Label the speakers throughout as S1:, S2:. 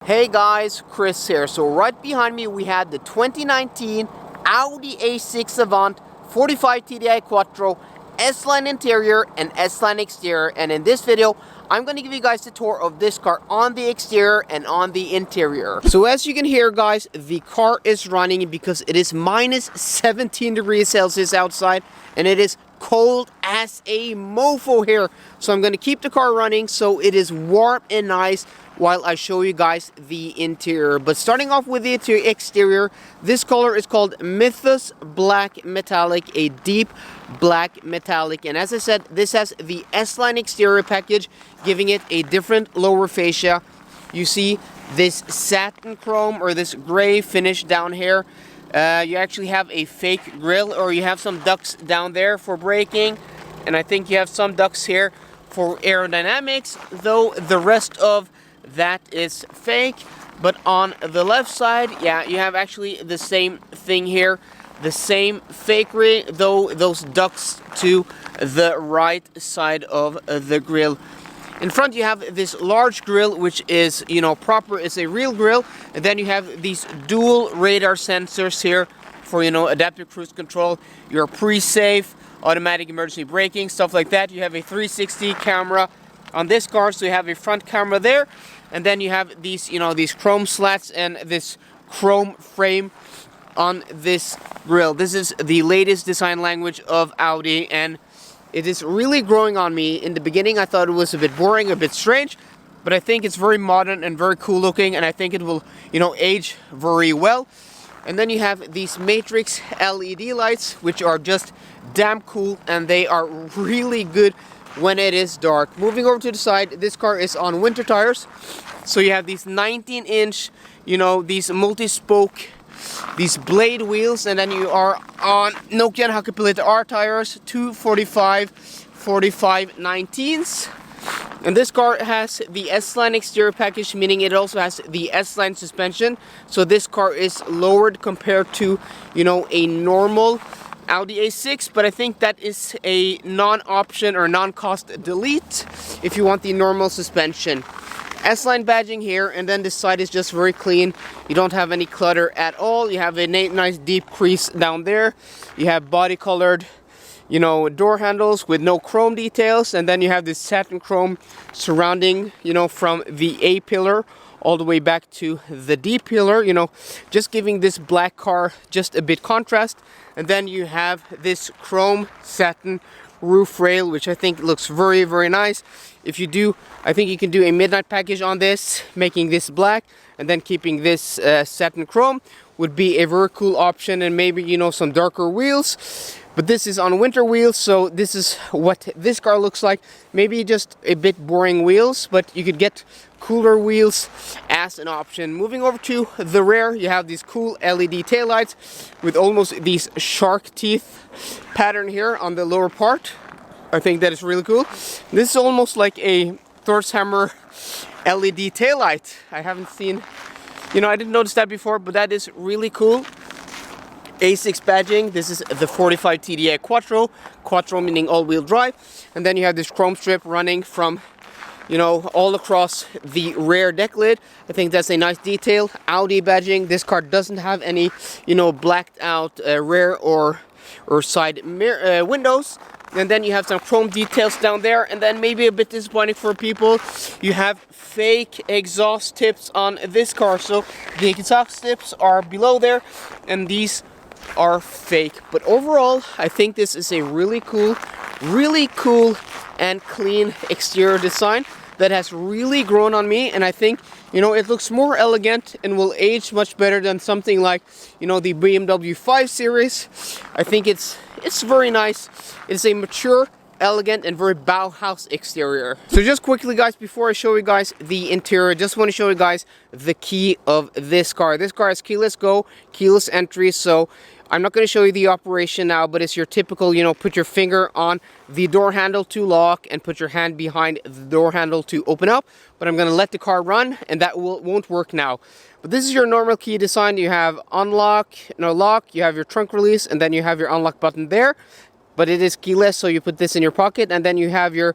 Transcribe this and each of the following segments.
S1: Hey guys, Chris here. So right behind me we had the 2019 Audi A6 Avant 45 TDI Quattro S-line interior and S-line exterior, and in this video I'm going to give you guys a tour of this car on the exterior and on the interior. So as you can hear guys, the car is running because it is minus 17 degrees Celsius outside and it is cold as a mofo here. So I'm going to keep the car running so it is warm and nice while I show you guys the interior. But starting off with the exterior, this color is called Mythos Black Metallic, a deep black metallic. And as I said, this has the S-line exterior package, giving it a different lower fascia. You see this satin chrome or this gray finish down here. You actually have a fake grille, or you have some ducts down there for braking, and I think you have some ducts here for aerodynamics, though the rest of that is fake. But on the left side, yeah, you have actually the same thing here, the same fakery, though those ducts to the right side of the grille. In front you have this large grille, which is, proper, it's a real grille. And then you have these dual radar sensors here for, adaptive cruise control, your pre-safe, automatic emergency braking, stuff like that. You have a 360 camera on this car, so you have a front camera there. And then you have these, these chrome slats and this chrome frame on this grille. This is the latest design language of Audi, and it is really growing on me. In the beginning I thought it was a bit boring, a bit strange, but I think it's very modern and very cool looking, and I think it will, age very well. And then you have these matrix LED lights, which are just damn cool, and they are really good when it is dark. Moving over to the side, this car is on winter tires. So you have these 19-inch, these multi-spoke, these blade wheels, and then you are on Nokian Hakkapeliitta R tires, 245 45 19s. And this car has the S-line exterior package, meaning it also has the S-line suspension. So this car is lowered compared to, a normal Audi A6, but I think that is a non-option or non-cost delete if you want the normal suspension. S-line badging here, and then this side is just very clean. You don't have any clutter at all. You have a nice deep crease down there. You have body colored, door handles with no chrome details, and then you have this satin chrome surrounding, from the A pillar all the way back to the D pillar, just giving this black car just a bit contrast. And then you have this chrome satin roof rail, which I think looks very, very nice. If you do, I think you can do a midnight package on this, making this black and then keeping this satin chrome would be a very cool option, and maybe, some darker wheels. But this is on winter wheels, so this is what this car looks like. Maybe just a bit boring wheels, but you could get cooler wheels as an option. Moving over to the rear, you have these cool LED taillights with almost these shark teeth pattern here on the lower part. I think that is really cool. This is almost like a Thor's Hammer LED taillight. I haven't seen, I didn't notice that before, but that is really cool. A6 badging. This is the 45 TDI Quattro meaning all-wheel drive. And then you have this chrome strip running from, all across the rear deck lid. I think that's a nice detail. Audi badging. This car doesn't have any, blacked out rear or side mirror windows. And then you have some chrome details down there, and then maybe a bit disappointing for people, you have fake exhaust tips on this car. So the exhaust tips are below there, and these are fake. But overall, I think this is a really cool and clean exterior design that has really grown on me, and I think, it looks more elegant and will age much better than something like, the BMW 5 Series. I think it's very nice. It's a mature, elegant, and very Bauhaus exterior. So just quickly guys, before I show you guys the interior, just want to show you guys the key of this car. This car has keyless go, keyless entry, so I'm not going to show you the operation now, but it's your typical, put your finger on the door handle to lock and put your hand behind the door handle to open up. But I'm going to let the car run, and that won't work now. But this is your normal key design. You have unlock, lock, you have your trunk release, and then you have your unlock button there. but it is keyless, so you put this in your pocket, and then you have your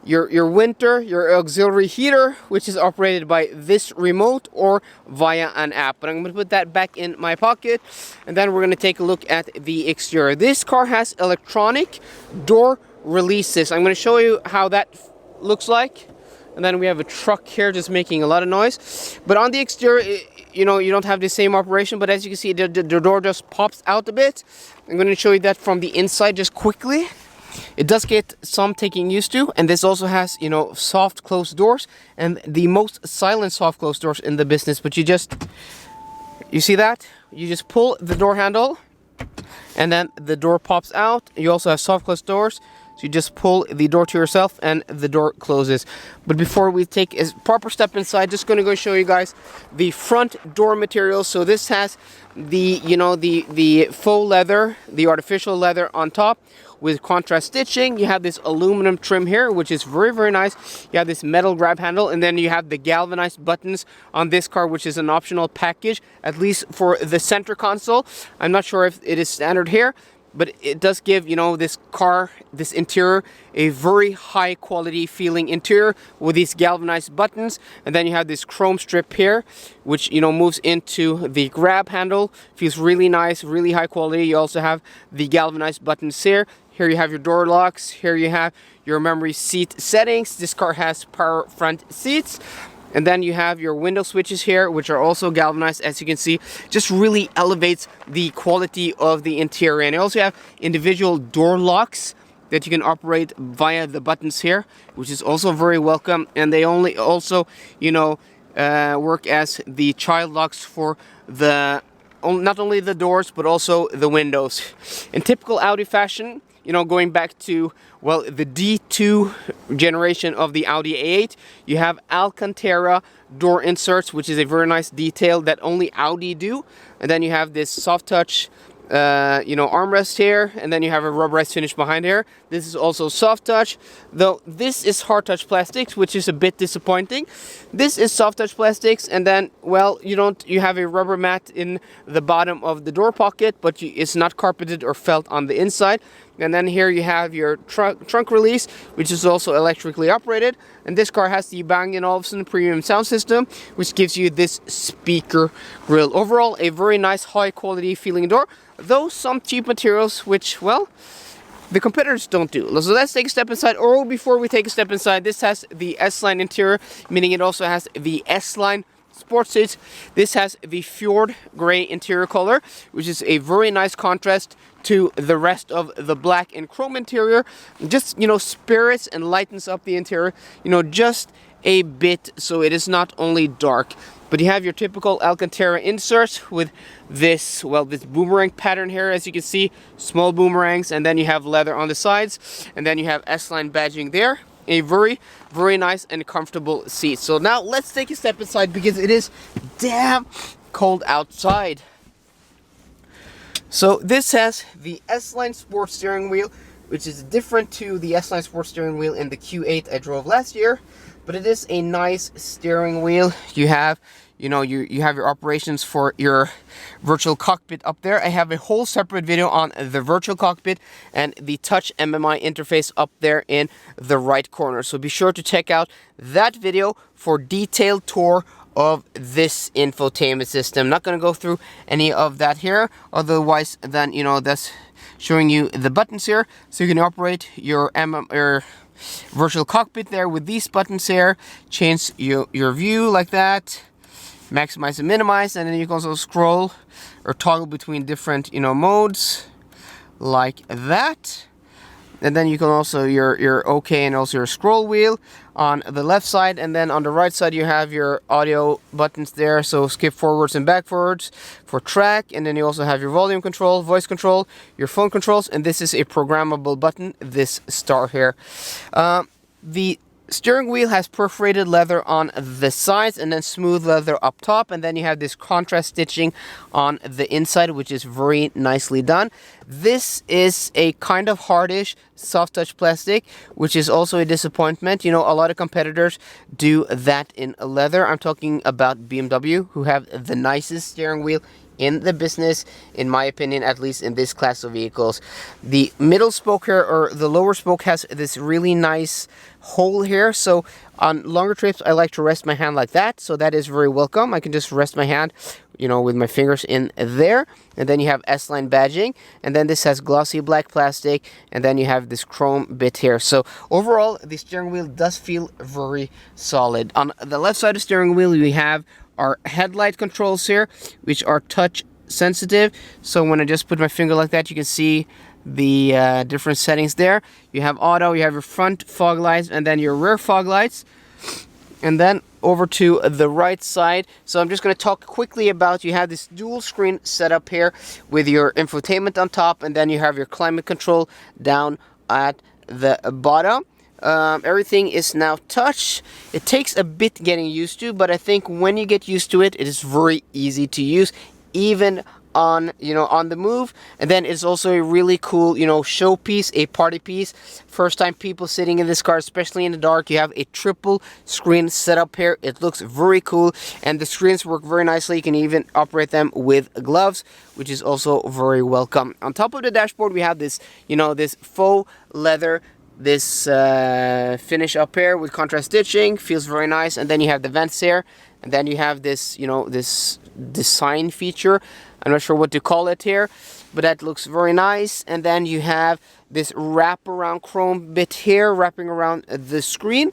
S1: winter, your auxiliary heater, which is operated by this remote or via an app. But I'm going to put that back in my pocket, and then we're going to take a look at the exterior. This car has electronic door releases. I'm going to show you how that looks like. And then we have a truck here just making a lot of noise. But on the exterior, you know, you don't have the same operation, but as you can see, the door just pops out a bit. I'm going to show you that from the inside just quickly. It does get some taking used to, and this also has, you know, soft closed doors, and the most silent soft closed doors in the business. But you see that? You just pull the door handle, and then the door pops out. You also have soft closed doors. So you just pull the door to yourself and the door closes. But before we take a proper step inside, just going to go show you guys the front door materials. So this has the, you know, the faux leather, the artificial leather on top with contrast stitching. You have this aluminum trim here, which is very, very nice. You have this metal grab handle, and then you have the galvanized buttons on this car, which is an optional package, at least for the center console. I'm not sure if it is standard here, but it does give, you know, this car, this interior, a very high quality feeling interior with these galvanized buttons. And then you have this chrome strip here, which, you know, moves into the grab handle. Feels really nice, really high quality. You also have the galvanized buttons here. Here you have your door locks. Here you have your memory seat settings. This car has power front seats. And then you have your window switches here, which are also galvanized, as you can see. Just really elevates the quality of the interior. And you also have individual door locks that you can operate via the buttons here, which is also very welcome. And they also, you know, work as the child locks for the not only the doors but also the windows. In typical Audi fashion, you know, going back to, well, the D2 generation of the Audi A8, you have Alcantara door inserts, which is a very nice detail that only Audi do. And then you have this soft touch, you know, armrest here, and then you have a rubberized finish behind here. This is also soft touch, though this is hard touch plastics, which is a bit disappointing. This is soft touch plastics, and then, well, you have a rubber mat in the bottom of the door pocket, but it's not carpeted or felt on the inside. And then here you have your trunk release, which is also electrically operated. And this car has the Bang & Olufsen premium sound system, which gives you this speaker grille. Overall, a very nice high quality feeling door, though some cheap materials, which, well, the competitors don't do. So let's take a step inside. Or before we take a step inside, this has the S-line interior, meaning it also has the S-line sports seats. This has the Fjord gray interior color, which is a very nice contrast to the rest of the black and chrome interior. Just, you know, spirits and lightens up the interior, you know, just a bit, so it is not only dark. But you have your typical Alcantara inserts with this, well, this boomerang pattern here, as you can see, small boomerangs, and then you have leather on the sides, and then you have S-line badging there. A very, very nice and comfortable seat. So now let's take a step inside because it is damn cold outside. So this has the S-line sports steering wheel, which is different to the S-line sports steering wheel in the Q8 I drove last year. But it is a nice steering wheel. You have, you know, you have your operations for your virtual cockpit up there. I have a whole separate video on the virtual cockpit and the touch MMI interface up there in the right corner. So be sure to check out that video for detailed tour of this infotainment system. Not going to go through any of that here. Otherwise, then, you know, that's showing you the buttons here. So you can operate your virtual cockpit there with these buttons here. Change your view like that. Maximize and minimize, and then you can also scroll or toggle between different, you know, modes like that. And then you can also your OK and also your scroll wheel on the left side, and then on the right side you have your audio buttons there, so skip forwards and backwards for track, and then you also have your volume control, voice control, your phone controls, and this is a programmable button, this star here. The steering wheel has perforated leather on the sides and then smooth leather up top, and then you have this contrast stitching on the inside, which is very nicely done. This is a kind of hardish soft touch plastic, which is also a disappointment. You know, a lot of competitors do that in leather. I'm talking about BMW, who have the nicest steering wheel in the business, in my opinion, at least in this class of vehicles. The middle spoke here, or the lower spoke, has this really nice hole here. So on longer trips, I like to rest my hand like that. So that is very welcome. I can just rest my hand, you know, with my fingers in there. And then you have S-line badging. And then this has glossy black plastic. And then you have this chrome bit here. So overall, the steering wheel does feel very solid. On the left side of the steering wheel, we have our headlight controls here, which are touch sensitive. So when I just put my finger like that, you can see the different settings there. You have auto, you have your front fog lights, and then your rear fog lights. And then over to the right side. So I'm just going to talk quickly about, you have this dual screen setup here with your infotainment on top, and then you have your climate control down at the bottom. Everything is now touch. It takes a bit getting used to, but I think when you get used to it, it is very easy to use, even on, you know, on the move. And then it's also a really cool, you know, showpiece, a party piece. First time people sitting in this car, especially in the dark, you have a triple screen setup here. It looks very cool, and the screens work very nicely. You can even operate them with gloves, which is also very welcome. On top of the dashboard, we have this, you know, this faux leather, this finish up here with contrast stitching. Feels very nice. And then you have the vents here, and then you have this, you know, this design feature. I'm not sure what to call it here, but that looks very nice. And then you have this wraparound chrome bit here wrapping around the screen.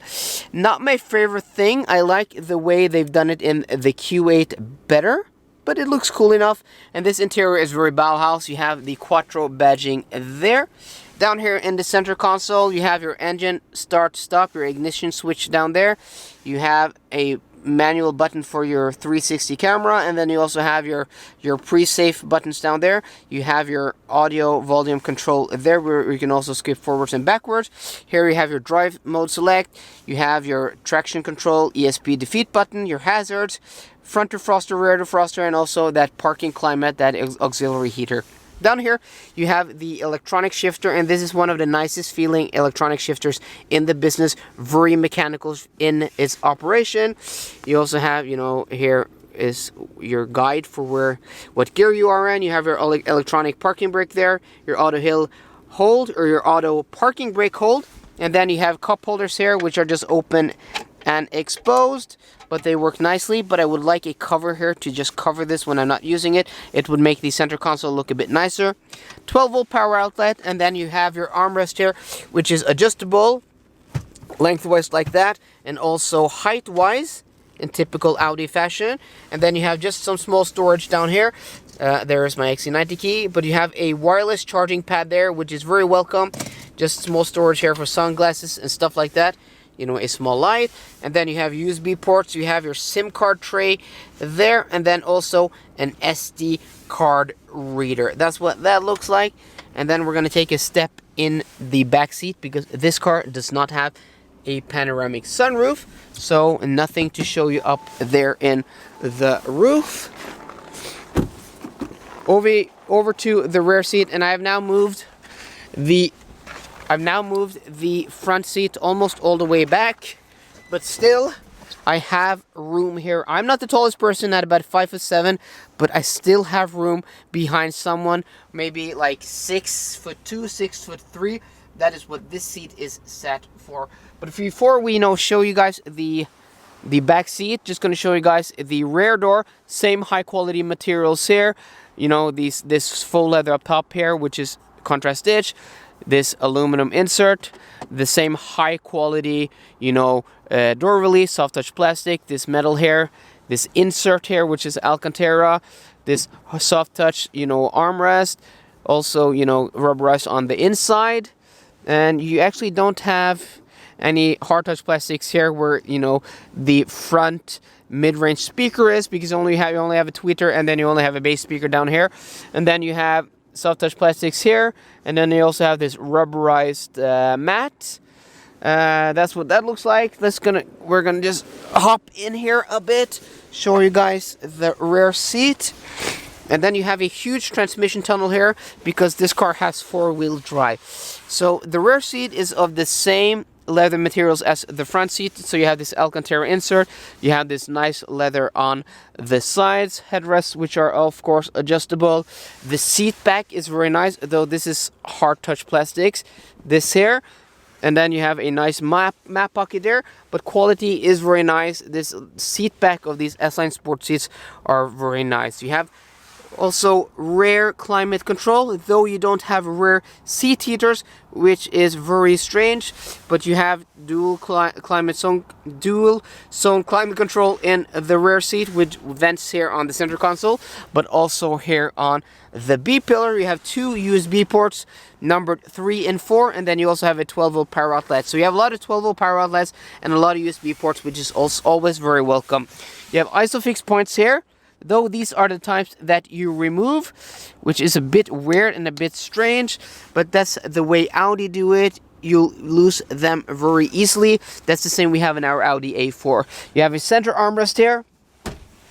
S1: Not my favorite thing. I like the way they've done it in the Q8 better, but it looks cool enough. And this interior is very Bauhaus. You have the Quattro badging there. Down here in the center console, you have your engine start stop, your ignition switch down there. You have a manual button for your 360 camera, and then you also have your pre-safe buttons down there. You have your audio volume control there, where you can also skip forwards and backwards. Here you have your drive mode select. You have your traction control, ESP defeat button, your hazards, front defroster, rear defroster, and also that parking climate, that auxiliary heater. Down here, you have the electronic shifter, and this is one of the nicest feeling electronic shifters in the business. Very mechanical in its operation. You also have, you know, here is your guide for what gear you are in. You have your electronic parking brake there, your auto hill hold, or your auto parking brake hold. And then you have cup holders here, which are just open and exposed, but they work nicely. But I would like a cover here to just cover this when I'm not using it. It would make the center console look a bit nicer. 12-volt power outlet, and then you have your armrest here, which is adjustable lengthwise like that, and also height-wise in typical Audi fashion. And then you have just some small storage down here. There is my XC90 key, but you have a wireless charging pad there, which is very welcome. Just small storage here for sunglasses and stuff like that. You know, a small light. And then you have USB ports. You have your SIM card tray there, and then also an SD card reader. That's what that looks like. And then we're going to take a step in the back seat, because this car does not have a panoramic sunroof, so nothing to show you up there in the roof. Over to the rear seat, and I have now moved the front seat almost all the way back, but still I have room here. I'm not the tallest person at about 5'7", but I still have room behind someone maybe like 6'2", 6'3". That is what this seat is set for. But before we show you guys the back seat, just going to show you guys the rear door. Same high quality materials here. You know, this faux leather up top here, which is contrast stitch. This aluminum insert, the same high quality, door release, soft touch plastic, this metal here, this insert here, which is Alcantara, this soft touch, armrest, also, rubberized on the inside. And you actually don't have any hard touch plastics here where, the front mid-range speaker is, because you only have a tweeter, and then you only have a bass speaker down here. And then you have soft touch plastics here, and then you also have this rubberized mat. That's what that looks like. We're gonna just hop in here a bit, show you guys the rear seat. And then you have a huge transmission tunnel here, because this car has 4-wheel drive. So the rear seat is of the same leather materials as the front seat. So you have this Alcantara insert. You have this nice leather on the sides. Headrests, which are of course adjustable. The seat back is very nice, though this is hard touch plastics. This here. And then you have a nice map pocket there, but quality is very nice. This seat back of these S-line sport seats are very nice. You have also rear climate control, though you don't have rear seat heaters, which is very strange, but you have dual zone climate control in the rear seat with vents here on the center console, but also here on the B pillar you have two USB ports, numbered 3 and 4, and then you also have a 12-volt power outlet. So you have a lot of 12-volt power outlets and a lot of USB ports, which is also always very welcome. You have ISOFIX points here, though these are the types that you remove, which is a bit weird and a bit strange, but that's the way Audi do it. You lose them very easily. That's the same we have in our Audi A4. You have a center armrest here,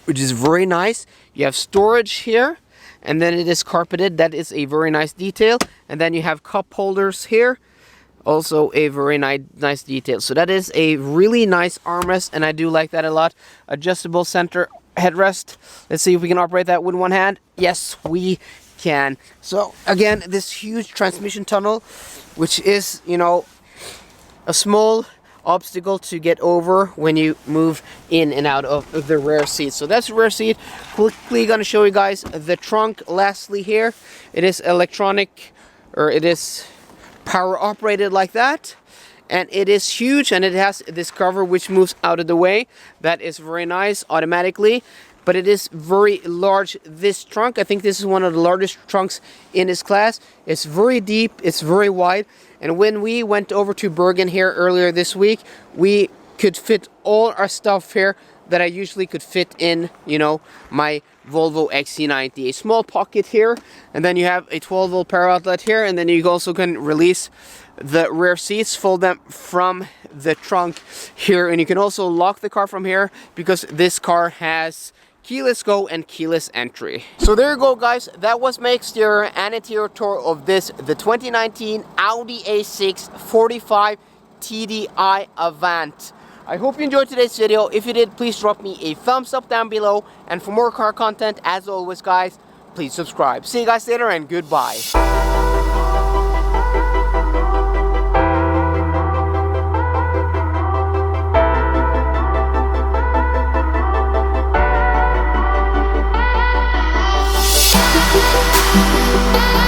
S1: which is very nice. You have storage here, and then it is carpeted. That is a very nice detail. And then you have cup holders here, also a very nice detail. So that is a really nice armrest, and I do like that a lot. Adjustable center headrest. Let's see if we can operate that with one hand. Yes, we can. So again, this huge transmission tunnel, which is, you know, a small obstacle to get over when you move in and out of the rear seat. So that's the rear seat. Quickly gonna show you guys the trunk. Lastly here, it is electronic, or it is power operated like that, and it is huge, and it has this cover which moves out of the way. That is very nice automatically, but it is very large. This trunk, I think this is one of the largest trunks in this class. It's very deep, it's very wide, and when we went over to Bergen here earlier this week, we could fit all our stuff here that I usually could fit in, you know, my Volvo XC90. A small pocket here, and then you have a 12-volt power outlet here, and then you also can release the rear seats, fold them from the trunk here, and you can also lock the car from here because this car has keyless go and keyless entry. So there you go, guys. That was my exterior and interior tour of the 2019 Audi A6 45 TDI Avant. I hope you enjoyed today's video. If you did, please drop me a thumbs up down below, and for more car content, as always guys, please subscribe. See you guys later, and goodbye.
S2: We'll be right back.